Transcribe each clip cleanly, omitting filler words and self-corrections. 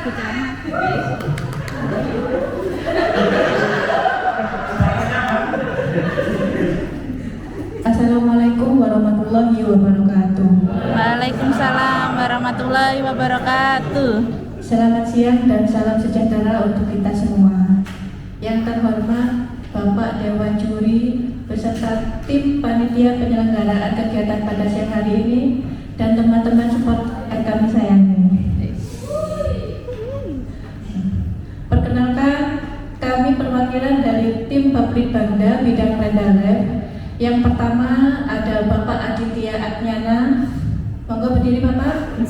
Assalamualaikum warahmatullahi wabarakatuh. Waalaikumsalam warahmatullahi wabarakatuh. Selamat siang dan salam sejahtera untuk kita semua. Yang terhormat Bapak Dewan Juri beserta tim panitia penyelenggaraan kegiatan pada siang hari ini dan teman-teman support yang kami sayangi. Perkenalkan, kami perwakilan dari tim Babrik Bangda bidang Rendalab. Yang pertama ada Bapak Aditya Adnyana. Monggo berdiri Bapak.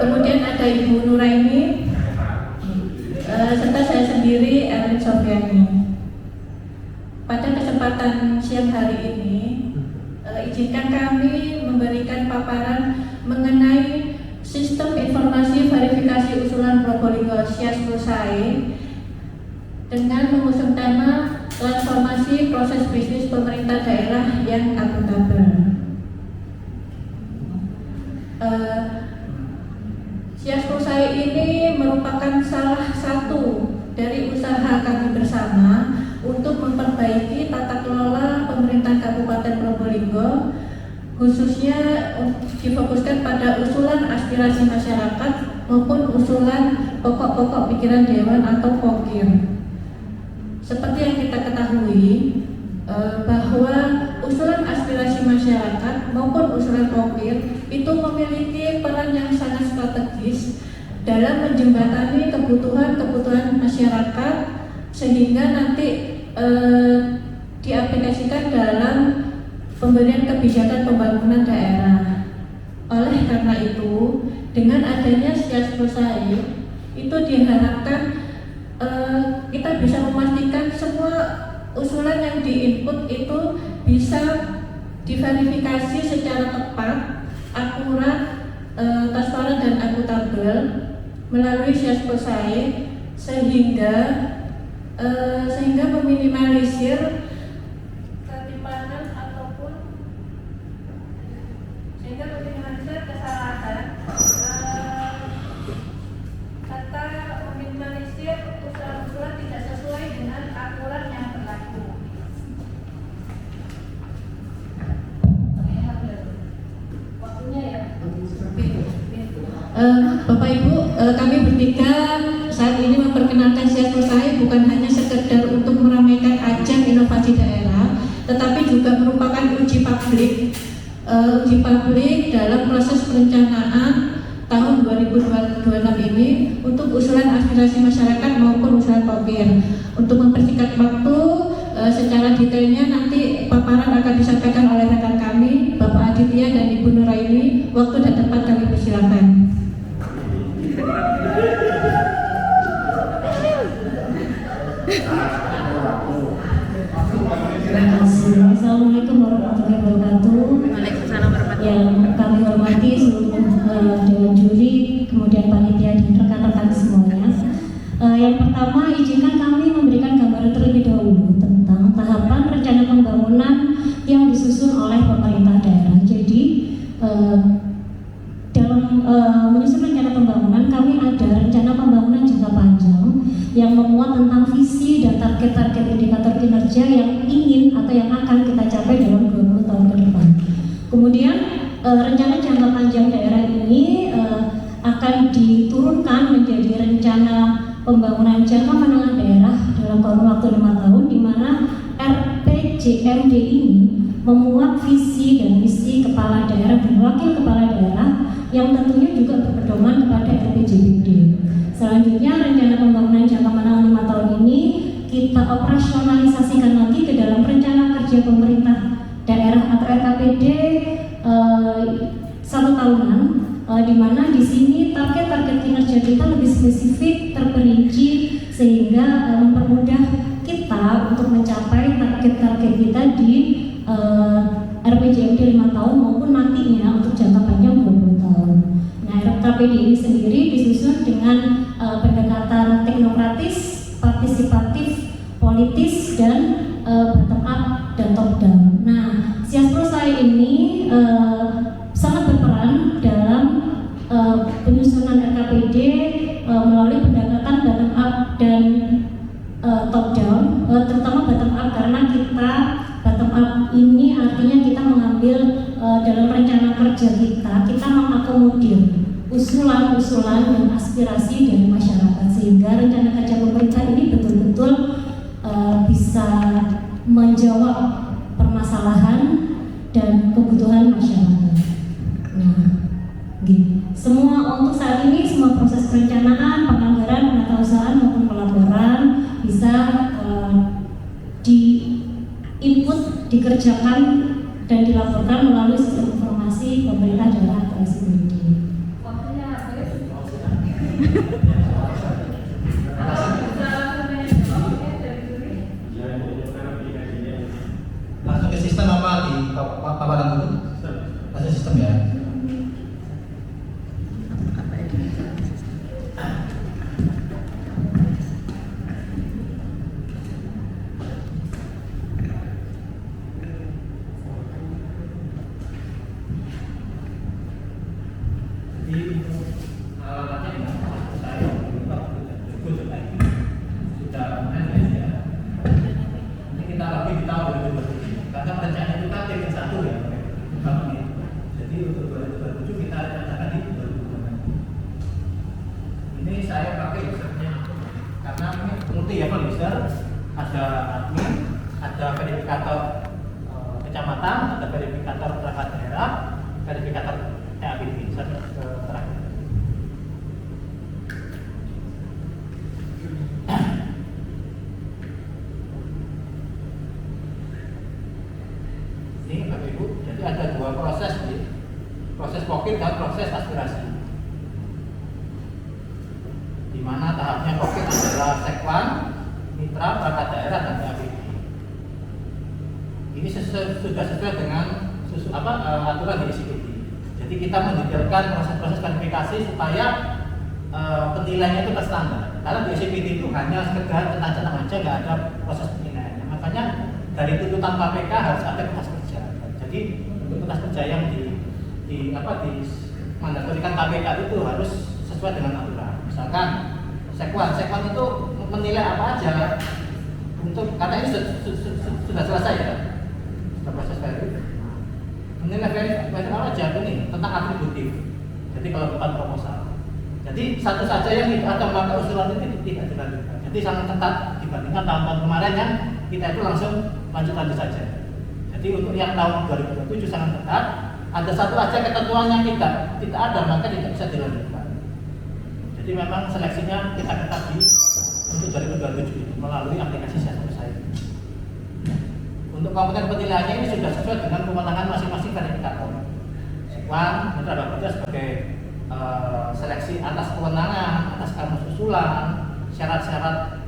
Kemudian ada Ibu Nuraini, serta saya sendiri Erlin Sofiani. Pada kesempatan siang hari ini, izinkan kami memberikan paparan mengenai sistem informasi verifikasi usulan Probolinggo SIAS Selesai dengan mengusung tema transformasi proses bisnis pemerintah daerah yang akuntabel. SIAS Selesai ini merupakan salah satu dari usaha kami bersama untuk memperbaiki tata kelola pemerintah Kabupaten Probolinggo, khususnya difokuskan pada usulan aspirasi masyarakat maupun usulan pokok-pokok pikiran Dewan atau POKIR. Seperti yang kita ketahui, bahwa usulan aspirasi masyarakat maupun usulan POKIR itu memiliki peran yang sangat strategis dalam menjembatani kebutuhan masyarakat sehingga nanti diaplikasikan dalam pemberian kebijakan pembangunan daerah. Oleh karena itu, dengan adanya SIAS Selesai itu diharapkan kita bisa memastikan semua usulan yang diinput itu bisa diverifikasi secara tepat, akurat, transparan dan akuntabel melalui SIAS Selesai sehingga meminimalisir ketimpangan ataupun kesalahan serta meminimalisir usulan-usulan tidak sesuai dengan aturan yang berlaku. Waktunya ya. Bapak Ibu, kami bertiga saat ini memperkenalkan SIAS Selesai bukan hanya sekedar untuk meramaikan ajang inovasi daerah, tetapi juga merupakan uji publik dalam proses perencanaan tahun 2026 ini untuk usulan aspirasi masyarakat maupun usulan POKIR. Untuk mempersingkat waktu, secara detailnya nanti paparan akan disampaikan oleh rekan kami, Bapak Aditya dan Ibu Nuraini. Waktu dan tempat kami persilakan. Terima kasih. Assalamualaikum warahmatullahi wabarakatuh. Waalaikumsalam warahmatullahi Yang kami hormati seluruh dewan juri, kemudian panitia dan rekan-rekan semuanya. Yang pertama, izinkan kami memberikan gambaran terlebih dahulu tentang tahapan rencana pembangunan yang disusun oleh pemerintah daerah. Jadi dalam menyusun rencana pembangunan, kami ada rencana pembangunan jangka panjang yang memuat tentang visi dan target-target indikator kinerja yang ingin atau yang akan kita capai dalam 20 tahun ke depan. Kemudian rencana jangka panjang daerah ini akan diturunkan menjadi rencana pembangunan jangka menengah daerah dalam kurun waktu 5 tahun, di mana RPJMD ini memuat visi dan misi kepala daerah dan wakil kepala daerah yang tentunya juga berpedoman kepada RPJMD. Selanjutnya, rencana pembangunan jangka menengah 5 tahun ini kita operasionalisasikan lagi ke dalam rencana kerja pemerintah daerah atau RKPD 1 tahunan, di mana di sini target-target kinerja kita lebih spesifik, terperinci, sehingga mempermudah kita untuk mencapai target-target kita di RPJMD 5 tahun maupun nantinya untuk jangka panjang 20 tahun. Nah, RKPD ini sendiri disusun dengan pendekatan teknokratis, partisipatif, politis, dan bottom up dan top down. Nah, SIAS Selesai ini sangat berperan dalam penyusunan RKPD melalui pendekatan bottom up dan top down, terutama bottom up karena kita bottom up ini artinya kita mengambil dalam rencana kerja kita mengakomodir usulan-usulan dan aspirasi dari masyarakat sehingga rencana kerja pemerintah ini betul-betul bisa menjawab permasalahan dan kebutuhan masyarakat. Nah, gitu. Semua untuk saat ini semua proses perencanaan, penganggaran, penatausahaan maupun pelaporan bisa di input, dikerjakan dan dilaporkan melalui sistem informasi pemerintah daerah atau SIPD. Langsung ke sistem apa di paparan dulu? Langsung sistem ya. Ada admin, ada verifikator kecamatan, ada verifikator perangkat daerah, verifikator TABB. Terakhir. Ini Bapak Ibu, jadi ada dua proses nih, proses pokil dan proses aspirasi. Di mana tahapnya pokil adalah sekwan, mitra, perangkat daerah dan TABB. Ini sudah sesuai dengan aturan di SIPD. Jadi kita mendetailkan proses-proses verifikasi supaya penilaiannya itu terstandar. Karena di SIPD itu hanya sekedar centang-centang aja, nggak ada proses penilaiannya. Makanya dari tuntutan KPK harus ada kertas kerja. Jadi untuk kertas kerja yang dimandatorikan KPK itu harus sesuai dengan aturan. Misalkan sekwan itu menilai apa aja untuk karena ini sudah selesai ya, sudah proses verif. Menilai verif apa aja ini tentang atributif. Jadi kalau bukan proposal. Jadi satu saja yang tidak ada maka usulan itu tidak dilanjutkan. Jadi sangat ketat dibandingkan tahun-tahun kemarin yang kita itu langsung lanjut saja. Jadi untuk yang tahun 2027 sangat ketat. Ada satu aja ketentuan yang tidak ada maka tidak bisa dilanjutkan. Jadi memang seleksinya kita ketat untuk 2027 melalui aplikasi Siasat Saya. Untuk kompeten penilaiannya ini sudah sesuai dengan kewenangan masing-masing verifikator. Sekwan, mitra bekerja sebagai seleksi atas kewenangan, atas kamus usulan, syarat-syarat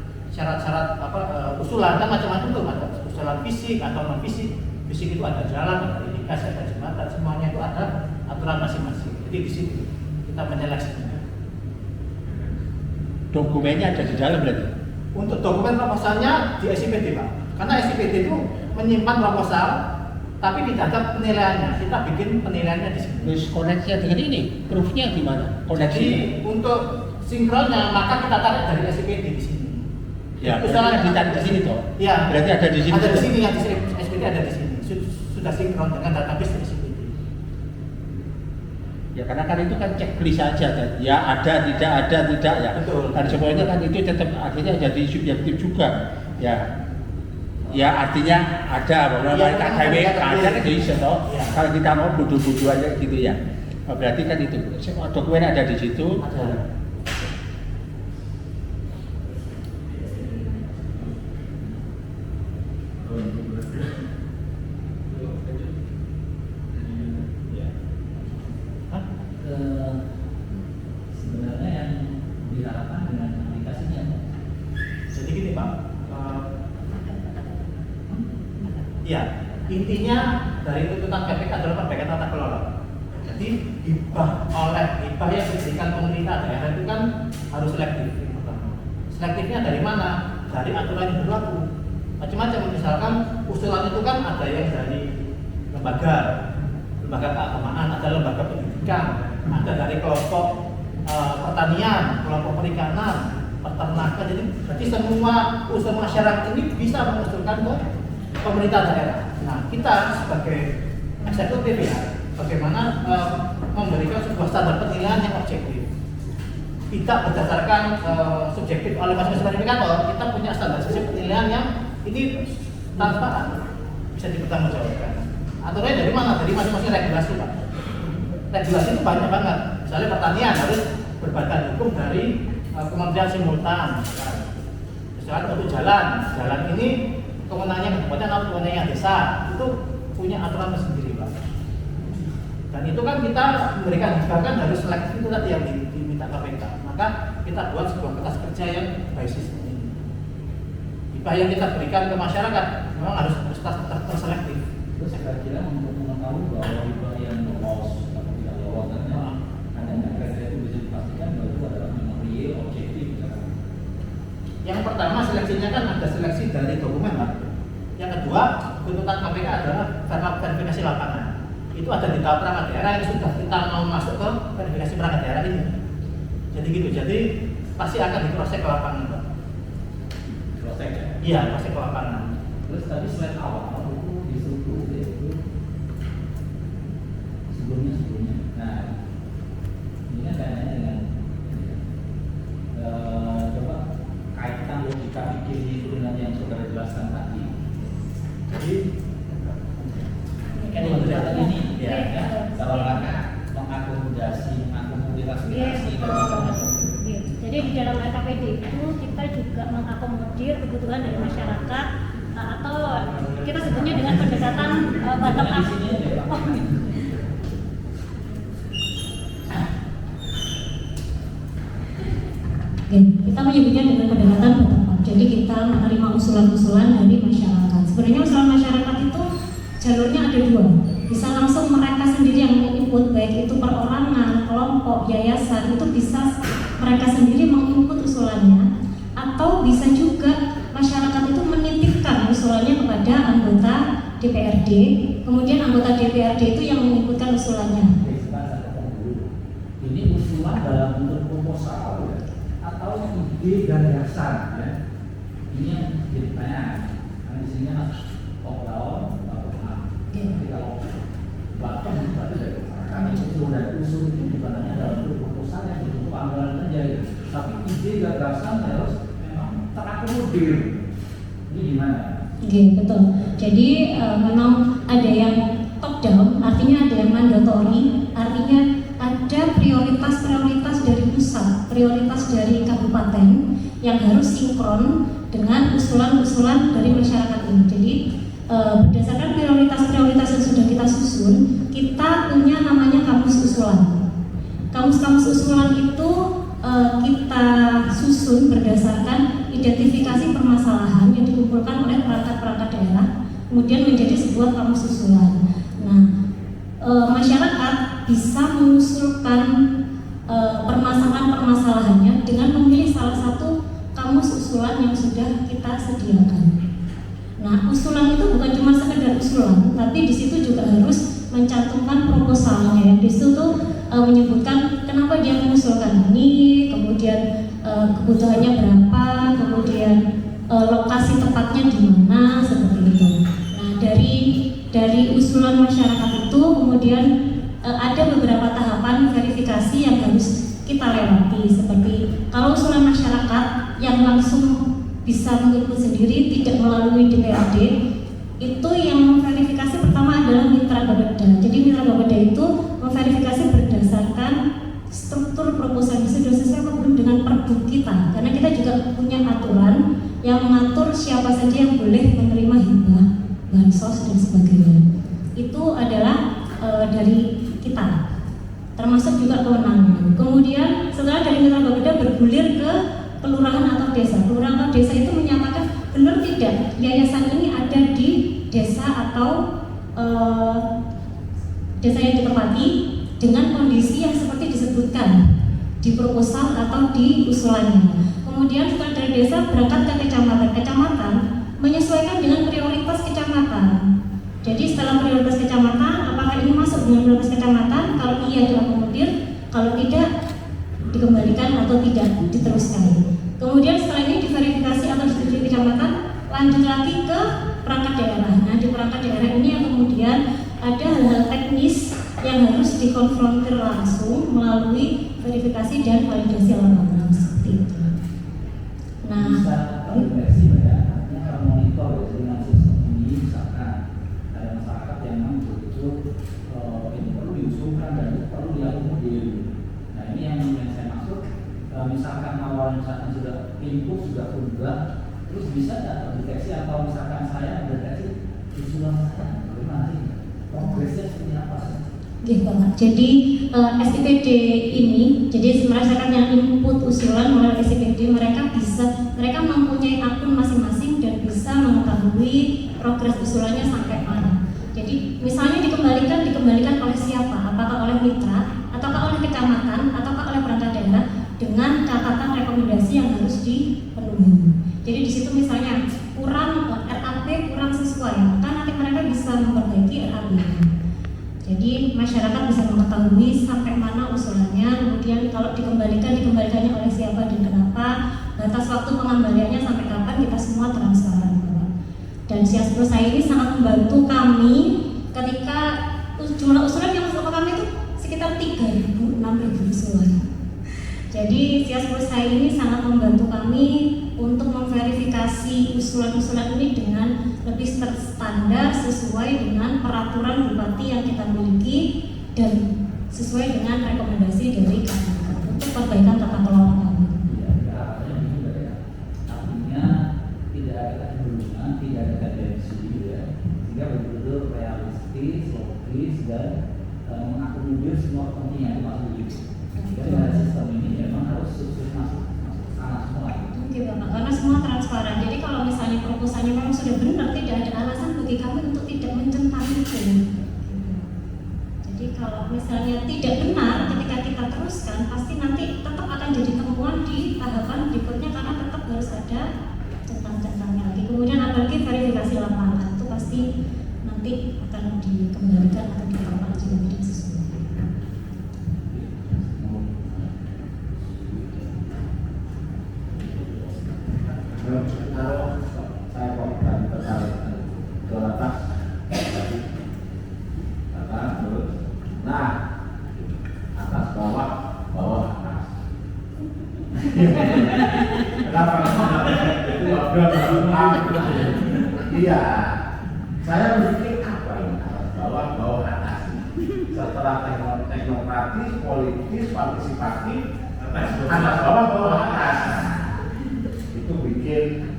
usulan dan macam-macam itu ada usulan fisik atau non fisik. Fisik itu ada jalan, ada indikasi, ada jembatan, semuanya itu ada aturan masing-masing. Jadi di situ kita menyeleksinya. Dokumennya ada di dalam berarti? Untuk dokumen proposalnya di SIPD Pak. Karena SIPD itu menyimpan proposal, tapi tidak ada penilaiannya. Kita bikin penilaiannya di sini. Terus koneksinya dengan ini, proofnya di mana? Jadi untuk sinkronnya maka kita tarik dari SIPD di sini. Ya, usaha ditarik di sini toh? Ya. Berarti ada di sini. Ada di sini yang di SIPD ada di sini. Sudah sinkron dengan database dari SIPD. Ya karena kan itu kan checklist saja kan. Ya ada, tidak ya. Betul. Dan semuanya kan itu tetap akhirnya jadi subjektif juga. Ya. Ya artinya ada bahwa mereka KW ada kan bisa toh. Ya. Kalau kita mau bodoh-bodoh aja gitu ya. Berarti kan itu dokumen ada di situ. Ada. Sebenarnya yang diharapkan dengan aplikasinya. Jadi gini Pak, ya intinya dari tuntutan KPK adalah perbaikan tata kelola. Jadi hibah yang diberikan pemerintah daerah itu kan harus selektif. Selektifnya dari mana? Dari aturan yang berlaku. Macam-macam, misalkan usulan itu kan ada yang dari lembaga keagamaan, ada lembaga pendidikan, ada dari kelompok pertanian, kelompok perikanan, peternakan. Jadi berarti semua unsur masyarakat ini bisa mengusulkan ke pemerintah daerah. Nah, kita sebagai eksekutif ya, bagaimana memberikan sebuah standar penilaian yang objektif. Tidak berdasarkan subjektif oleh masing-masing verifikator, kita punya standarisasi penilaian yang ini transparan, bisa dipertanggungjawabkan. Aturannya dari mana? Dari masing-masing regulasi, Pak. Regulasi itu banyak banget. Misalnya pertanian harus berbadan hukum dari Kementerian Simultan. Misalnya untuk jalan ini kewenangannya kabupaten atau kewenangannya desa, itu punya aturan tersendiri, Pak. Dan itu kan kita memberikan bahkan harus selektif itu tadi yang diminta KPK. Maka kita buat sebuah kertas kerja yang basis ini. Hibah yang kita berikan ke masyarakat memang harus terselektif. Terus saya kira untuk mengetahui bahwa hibah yang lolos atau tidak lolos ada nggak kira-kira itu bisa dipastikan bahwa itu adalah memang real, objektif misalkan. Yang pertama seleksinya kan ada seleksi dari dokumen, Pak. Yang kedua tuntutan KPK adalah verifikasi lapangan. Itu ada di tahap perangkat daerah yang sudah kita mau masuk ke verifikasi perangkat daerah ini. Jadi gitu, jadi pasti akan diproses ke lapangan, Pak. Proses ya? Iya, proses ke lapangan. Terus tadi slide awal itu disuruh itu sebelumnya. Nah, ini kan kaitannya dengan coba kaitkan logika pikir itu dengan yang saudara jelaskan tadi. Jadi kan ini ya, dalam rangka mengakomodasi aspirasi dan macam-macam. Jadi di dalam LKPD itu kita juga mengakomodir kebutuhan dari masyarakat atau kita sebutnya dengan pendekatan bottom up. Oke, kita menyebutnya dengan pendekatan bottom up. Jadi kita menerima usulan-usulan dari masyarakat. Sebenarnya usulan masyarakat itu jalurnya ada dua. Bisa langsung mereka sendiri yang menginput, baik itu perorangan, kelompok, yayasan, itu bisa mereka sendiri menginput usulannya, atau bisa juga masyarakat itu menitipkan usulannya kepada anggota DPRD, kemudian anggota DPRD itu yang menginputkan usulannya. Ini usulan dalam bentuk proposal atau ide gagasan ya. Ini yang jadi pertanyaan. Karena di sini kan top down, bottom up. Jadi kalau bottom berarti dari kami usul dan usul itu bukan hanya dalam bentuk proposal yang bentuk anggaran saja, tapi ide gagasan harus memang terakomodir. Ini gimana? Oke, betul. Jadi memang ada yang top down, artinya ada yang mandatori, artinya ada prioritas-prioritas dari pusat, prioritas dari kabupaten yang harus sinkron dengan usulan-usulan dari masyarakat ini. Jadi berdasarkan prioritas-prioritas yang sudah kita susun, kita punya namanya kamus usulan. Kamus-kamus usulan itu kita susun berdasarkan identifikasi permasalahan yang dikumpulkan oleh perangkat-perangkat daerah, kemudian menjadi sebuah kamus usulan. Nah, masyarakat bisa mengusulkan permasalahan-permasalahannya dengan memilih salah satu kamus usulan yang sudah kita sediakan. Nah, usulan itu bukan cuma sekedar usulan, tapi di situ juga harus mencantumkan proposalnya. Di situ menyebutkan kenapa dia mengusulkan ini, kemudian kebutuhannya berapa, kemudian lokasi tepatnya di mana, seperti itu. Nah, dari usulan masyarakat itu kemudian ada beberapa tahapan verifikasi yang harus kita lewati, seperti kalau usulan masyarakat yang langsung bisa menginput sendiri tidak melalui DPRD, itu yang memverifikasi pertama adalah Mitra Bapeda. Jadi Mitra Bapeda itu memverifikasi berdasarkan struktur proposal sudah sesuai atau belum dengan pergub kita, karena kita juga punya aturan yang mengatur siapa saja yang boleh menerima hibah, bansos dan sebagainya. Itu adalah dari kita, termasuk juga kewenangan. Kemudian setelah dari Mitra Bapeda bergulir ke kelurahan atau desa. Kelurahan atau desa itu menyatakan benar tidak yayasan ini ada di desa atau desa yang ditempati dengan kondisi yang seperti disebutkan di proposal atau di usulannya. Kemudian setelah dari desa berangkat ke kecamatan. Kecamatan menyesuaikan dengan prioritas kecamatan. Jadi setelah prioritas kecamatan, apakah ini masuk dengan prioritas kecamatan? Kalau iya diakomodir, kalau tidak dikembalikan atau tidak diteruskan. Kemudian setelah ini diverifikasi atau disetujui kecamatan, lanjut lagi ke perangkat daerah. Nah, di perangkat daerah ini yang kemudian ada hal-hal teknis yang harus dikonfrontir langsung melalui verifikasi dan validasi lapangan seperti itu. Nah, bisa terdeteksi ya, artinya kalau monitor dengan sistem ini misalkan ada masyarakat yang memang betul-betul ini perlu diusulkan dan itu perlu diakomodir. Nah ini yang saya maksud, misalkan awal misalkan sudah input sudah berubah, terus bisa nggak terdeteksi atau misalkan saya mendeteksi usulan saya bagaimana sih progresnya seperti apa sih? Oke Bapak, jadi SIPD ini, jadi merasakan yang input usulan melalui SIPD, mereka mempunyai akun masing-masing dan bisa mengetahui progres usulannya sampai mana. Jadi misalnya dikembalikan oleh siapa? Apakah oleh mitra, ataukah oleh kecamatan, ataukah oleh perangkat daerah dengan catatan rekomendasi yang harus dipenuhi. Jadi di situ misalnya kurang RAP kurang sesuai, maka nanti mereka bisa memperbaiki RAP. Jadi masyarakat bisa mengetahui sampai mana usulannya, kemudian kalau dikembalikannya oleh siapa dan kenapa, batas waktu pengembaliannya sampai kapan, kita semua transparan. Dan SIAS Pro saya ini sangat membantu kami ketika jumlah usulan yang masuk ke kami itu sekitar 3.000-6.000 usulan. Jadi SIAS Pro saya ini sangat membantu kami untuk memverifikasi usulan-usulan ini dengan lebih terstandar sesuai dengan peraturan bupati yang kita miliki dan sesuai dengan rekomendasi dari KPK untuk perbaikan tata kelola kami. Artinya tidak ada kecenderungan, tidak ada tendensi ya, sehingga betul-betul realistis, logis dan mengakomodir semua kepentingan itu masuk begitu. Jika ada sistem ini memang harus sukses masuk sana semua. Oke Bapak, karena semua transparan. Jadi kalau misalnya proposalnya memang sudah benar, tidak ada alasan bagi kami untuk tidak mencentang itu. Jadi kalau misalnya tidak benar, ketika kita teruskan, pasti nanti tetap akan jadi temuan di tahapan berikutnya karena tetap harus ada centang-centangnya lagi. Kemudian apalagi verifikasi lapangan itu pasti nanti akan dikembalikan atau ditolak jika tidak sesuai. Kalau saya kok tadi tertarik ke atas, terus, nah atas bawah, bawah atas. Kenapa? Itu iya, saya berpikir apa ini atas bawah, bawah atas. Setelah teknokratis, politis, partisipatif, atas bawah, bawah atas. Itu bikin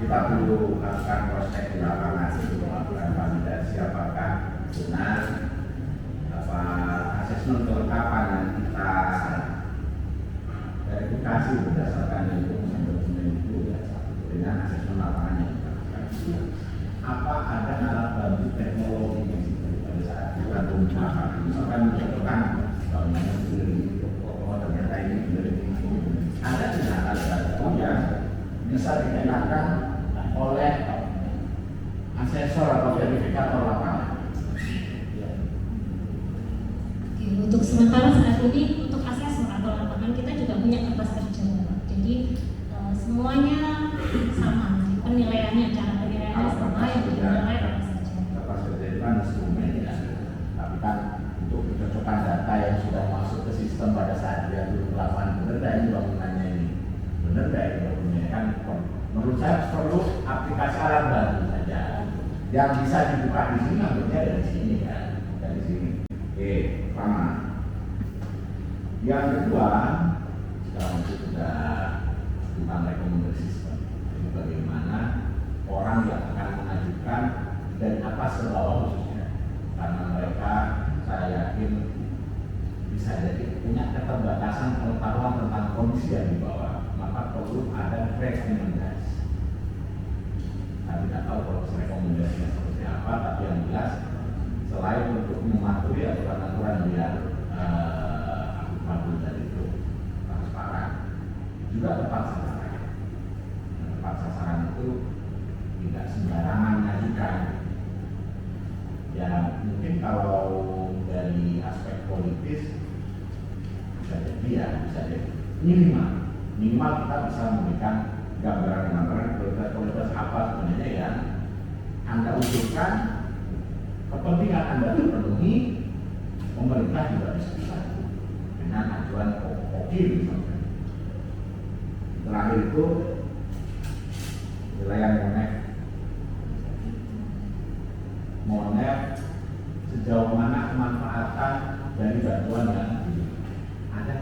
kita perlu lakukan proses di lapangan untuk melakukan validasi apakah benar apa asesmen kelengkapan yang kita verifikasi berdasarkan dokumen itu ya, dengan asesmen lapangan yang kita lakukan. Apa ada alat bantu teknologi yang pada saat kita menggunakan, misalkan mencontohkan bangunan sendiri, ternyata ini benar ini. Ada tidak alat bantu yang bisa dikenakan oleh asesor atau verifikator lapangan? Oke, untuk sementara saat ini untuk asesor atau lapangan kita juga punya kertas kerja, Pak. Jadi semuanya sama, penilaiannya, cara penilaiannya sama yang dinilai apa saja. Kertas kerja itu kan instrumen ya, tapi kan untuk kecocokan data yang sudah masuk ke sistem pada saat dia turun ke lapangan, benar nggak ini bangunannya ini, benar nggak ini bangunannya kan? Menurut saya perlu aplikasi alat bantu saja yang bisa dibuka di sini, ambilnya dari sini kan, dari sini. Oke, pertama. Yang kedua, sekarang itu sudah tentang rekomendasi sistem. Jadi bagaimana orang yang akan mengajukan dari atas ke bawah khususnya, karena mereka saya yakin bisa jadi punya keterbatasan pengetahuan tentang kondisi yang di bawah, maka perlu ada rekomendasi. Saya tidak tahu proses rekomendasinya seperti apa, tapi yang jelas selain untuk mematuhi aturan-aturan biar akutabel tadi itu transparan juga tepat sasaran. Tepat sasaran itu tidak sembarangan mengajukan. Ya mungkin kalau dari aspek politis bisa jadi ya, bisa jadi minimal kita bisa memberikan gambaran kualitas apa sebenarnya yang Anda usulkan, kepentingan Anda terpenuhi, pemerintah juga bisa dibantu dengan ajuan oke misalnya. Terakhir itu wilayah Monef sejauh mana kemanfaatan dari bantuan yang ada.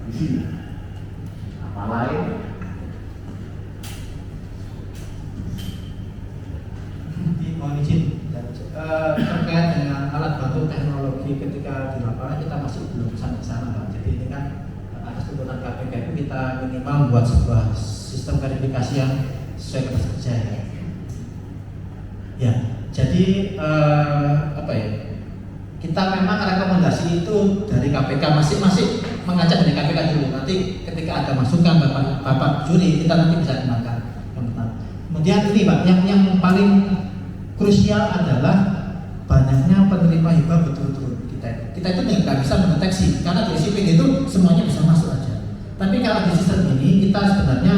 Di sini apa lain? Mohon izin terkait dengan alat bantu teknologi ketika di lapangan kita masih belum sampai sana, Pak. Jadi ini kan atas tuntutan KPK itu kita minimal membuat sebuah sistem verifikasi yang sesuai kertas kerja ya. Ya, jadi kita memang rekomendasi itu dari KPK masing-masing mengajak dari KPK dulu. Nanti ketika ada masukan Bapak juri kita nanti bisa dengarkan. Kemudian ini Pak, yang paling krusial adalah banyaknya penerima hibah betul-betul kita itu nggak bisa mendeteksi karena di SIPing itu semuanya bisa masuk aja. Tapi kalau di sistem ini kita sebenarnya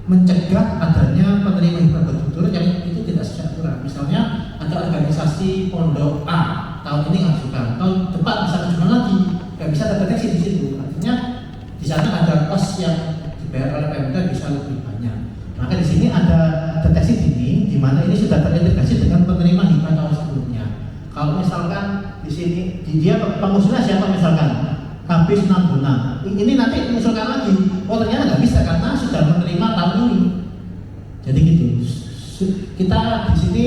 mencegah adanya penerima hibah betul-betul yang itu tidak secara aturan. Misalnya ada organisasi pondok A tahun ini ngajukan, tahun depan bisa ngajukan lagi, nggak bisa terdeteksi di situ. Artinya di sana ada kos yang dibayar oleh Pemda bisa lebih banyak. Maka di sini ada deteksi dini, di mana ini sudah terintegrasi dengan penerima hibah tahun sebelumnya. Kalau misalkan di sini dia pengusulnya siapa misalkan habis 6 bulan, ini nanti mengusulkan lagi, oh ternyata nggak bisa karena sudah menerima tahun ini. Jadi gitu. Kita di sini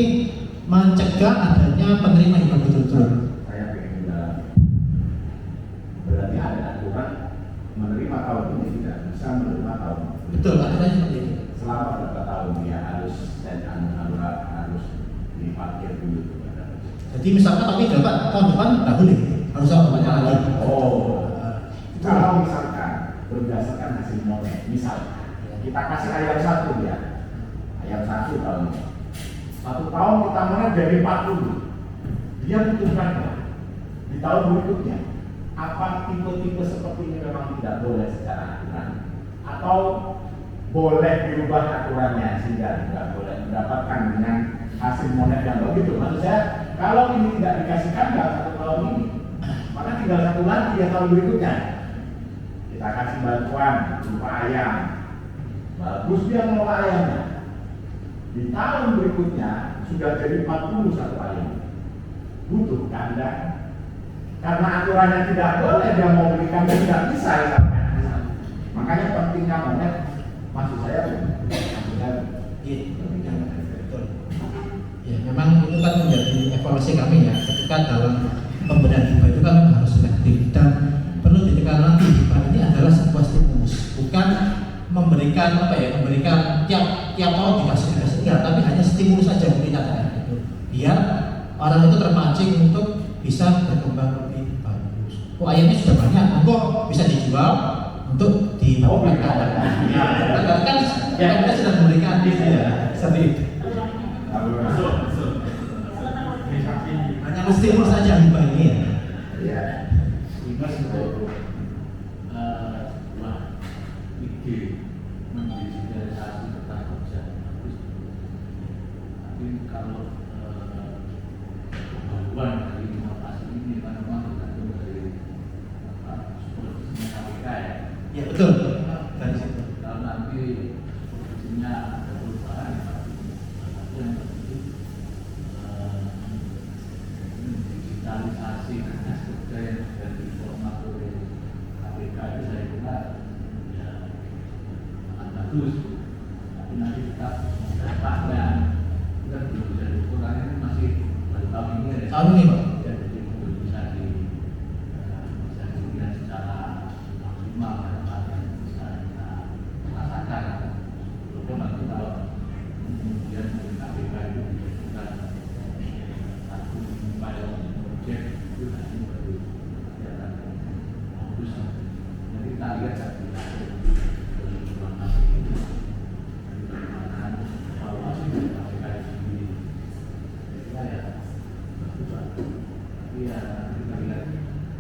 mencegah adanya penerima hibah betul-betul. Saya ingin dalam berarti ada aturan menerima tahun ini tidak bisa menerima tahun ini. Betul, aturannya seperti itu. Selama berapa tahun dia harus diparkir dulu. Jadi misalkan tapi dapat tahun depan nggak boleh, harus banyak lagi. Oh, kalau misalkan berdasarkan hasil monet, misalkan kita kasih ayam 1 ya, ayam 1 tahun ini, 1 tahun kita monet dari 40, dia butuh berapa? Di tahun berikutnya, apa tipe-tipe seperti ini memang tidak boleh secara aturan, atau boleh dirubah aturannya sehingga tidak boleh mendapatkan dengan hasil monet yang begitu. Maksud saya, kalau ini tidak dikasihkan dalam 1 tahun ini, maka tinggal 1 lagi ya tahun berikutnya. Kita kasih bantuan berupa ayam, bagus dia mengelola ayamnya. Di tahun berikutnya sudah jadi 41 ayam. Butuh kandang. Karena aturannya tidak boleh dia mau berikan tidak bisa ya. Makanya pentingnya monet. Maksud saya betul. Ya, memang itu kan menjadi evaluasi kami ya. Ketika dalam pemberian hibah itu kan memang harus selektif dan perlu ditekan lagi hibah ini adalah sebuah stimulus, bukan memberikan memberikan tiap tahun dikasih tapi hanya stimulus saja memberikan itu. Biar orang itu terpancing untuk bisa berkembang lebih bagus. Oh ayamnya sudah banyak, kok bisa dijual untuk dibawakan. Kan kita sudah memberikan ya, seperti itu. Hanya menstimulus saja hibah ini ya. Ya. Sehingga untuk ide mendigitalisasi tentang kerja bagus. Tapi kalau kemampuan dari inovasi ini kan memang tergantung dari supervisinya KPK ya. Ya betul. Dari situ. Kalau nanti supervisinya ada perubahan, tapi yang penting digitalisasi kerja kerja yang sudah diformat oleh KPK itu saya kira ya sangat bagus. Tapi nanti kita dampaknya kita belum bisa diukur karena ini masih baru tahun ini ya. Tahun ini Pak. Ya, jadi belum bisa dilihat secara maksimal dan bisa kita rasakan. Walaupun nanti kalau kemudian dari KPK itu dijadikan satu file project itu nanti baru ya Iya, kita lihat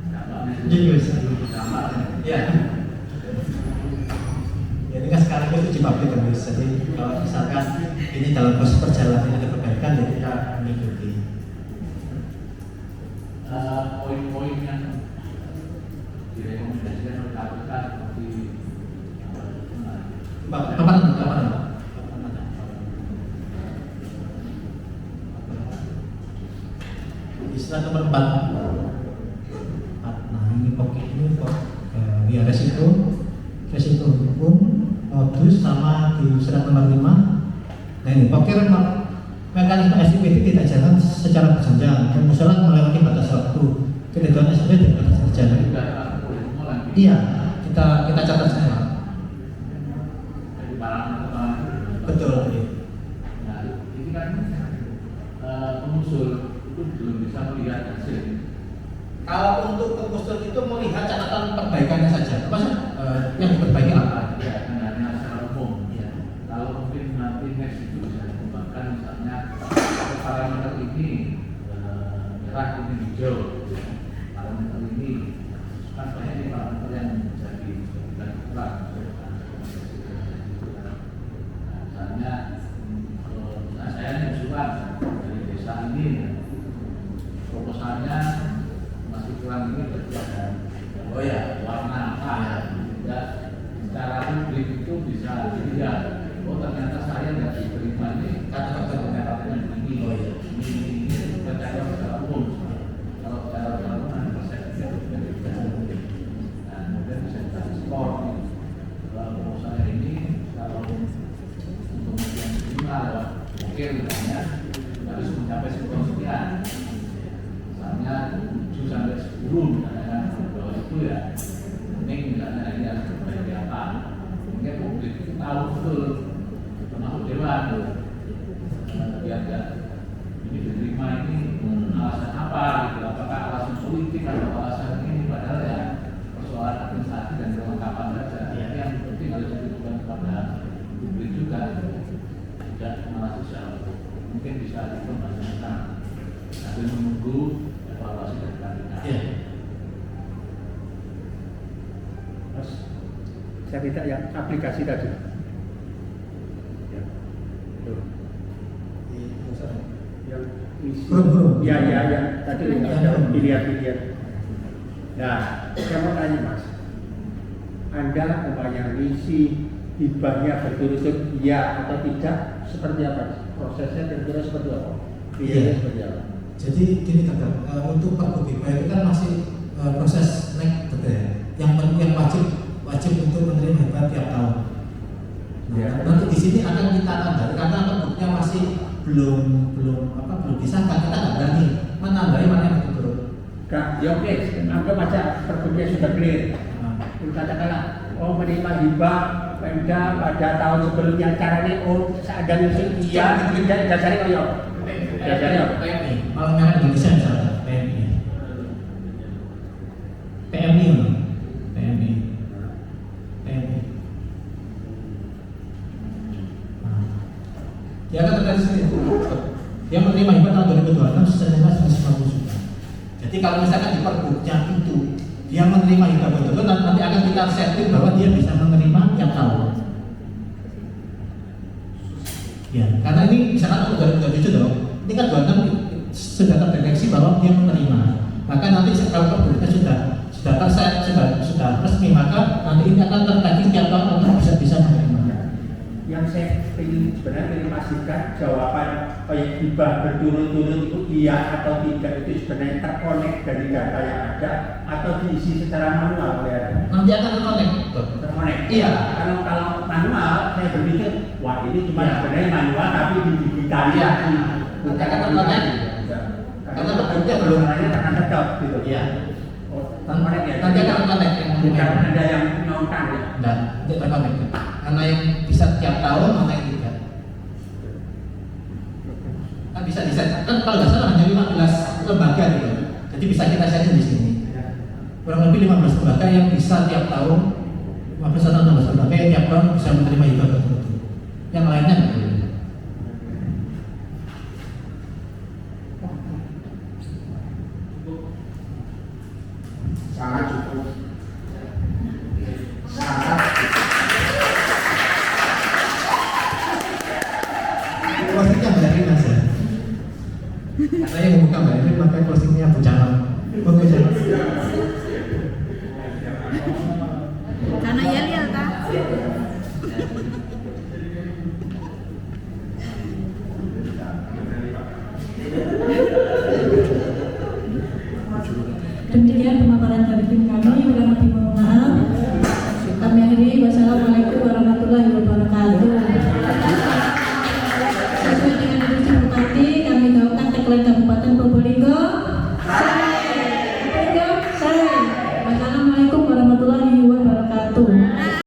dampaknya. Ya. Ya, ini kan sekarang itu uji publik kan, Mas. Jadi kalau misalkan ini dalam proses perjalanan ada perbaikan, ya kita mengikuti. Poin-poin yang direkomendasikan oleh KPK seperti Kapan? Istilah nomor 4. Nah, ini pokok ini kok ya resiko hukum, modus sama di surat nomor 5. Nah ini pokir mekanisme SIPT tidak jalan secara berjenjang, pengusulan melewati batas waktu, ketentuan SIPT tidak batas berjalan. Iya, kita catat semua. Betul. Nah, ini kan pengusul itu belum bisa melihat hasil. Kalau untuk pengusul itu melihat catatan perbaikannya saja, yang diperbaiki apa? Ya, hanya secara umum. Ya. Kalau mungkin nanti next itu bisa dikembangkan, misalnya parameter ini merah, ini hijau. Parameter ini kan banyak di parameter yang menjadi kurang. Misalnya saya ini usulan dari desa ini, proposalnya masih kurang ini berarti ada warna apa ya, secara publik itu bisa dilihat, oh ternyata saya nggak diterima ini kata-kata ini tercatat secara umum. Kalau secara umum ada persepsi nah kemudian bisa kita skor proposal ini kalau kemudian diterima lewat mungkin misalnya harus mencapai skor sekian, misalnya 7 sampai 10 misalnya, bahwa itu ya penting misalnya ini harus berbagai apa, mungkin publik itu tahu betul, termasuk dewan lihat ya ini diterima ini alasan apa gitu, apakah alasan politik atau alasan ini, padahal ya persoalan administrasi dan kelengkapan saja. Ini yang penting harus ditujukan kepada publik juga, tidak malah secara mungkin bisa dikembangkan sambil menunggu evaluasi dari KPK. Mas, saya minta yang aplikasi tadi. Ya. Tuh. Yang isi. Ya, yang tadi ada pilihan-pilihan. Nah, saya mau tanya Mas, Anda umpamanya ngisi hibahnya berturut-turut ya atau tidak, seperti apa? Prosesnya kira-kira seperti apa? Pilihannya seperti apa? Jadi gini kakak, untuk Pergub hibah itu kan masih proses naik betul. Yang wajib untuk menerima hibah tiap tahun. Nah, nanti di sini akan kita tambah karena Pergubnya masih belum disahkan, kita nggak berani menambahi mana yang betul. Ya oke, anggap aja Pergubnya sudah clear. Katakanlah, menerima hibah Pemda pada tahun sebelumnya, caranya ada nyusun iya, dasarnya kayak apa? Dasarnya apa? PMI, Palang Merah Indonesia misalnya, PMI. Dia akan terkait sini. Dia menerima hibah tahun 2026 senilai 150 juta. Jadi kalau misalkan di Pergubnya itu dia menerima hibah betul, nanti akan kita setting bahwa dia bisa menerima tiap tahun. Ya, karena ini misalkan tahun 2027 dong, ini kan 26 sudah terdeteksi bahwa dia menerima. Maka nanti kalau Pergubnya sudah terset, sudah resmi, maka nanti ini akan tertagih tiap tahun untuk bisa menerima. Yang saya ingin sebenarnya memastikan jawaban kayak hibah berturut-turut itu iya atau tidak itu sebenarnya terkonek dari data yang ada atau diisi secara manual ya. Nanti akan terkonek. Iya. Kalau manual saya berpikir wah ini cuma sebenarnya manual tapi digitalisasi. Nanti akan terkonek. Karena Pergubnya belum akan tetap gitu. Iya. Terkonek ya. Nanti akan terkonek. Bukan ada yang nyongkang ya. Dan nanti terkonek. Mana yang bisa tiap tahun, mana yang tidak. Kan bisa diset. Kan kalau nggak salah hanya 15 lembaga gitu. Jadi bisa kita setting di sini. Kurang lebih 15 lembaga yang bisa tiap tahun, 15 atau 16 lembaga yang tiap tahun bisa menerima hibah tertentu. Yang lainnya nggak boleh. sangat cukup. Sangat cukup. Maksudnya Mbak Rina, Mas ya? Saya yang buka Mbak Rina.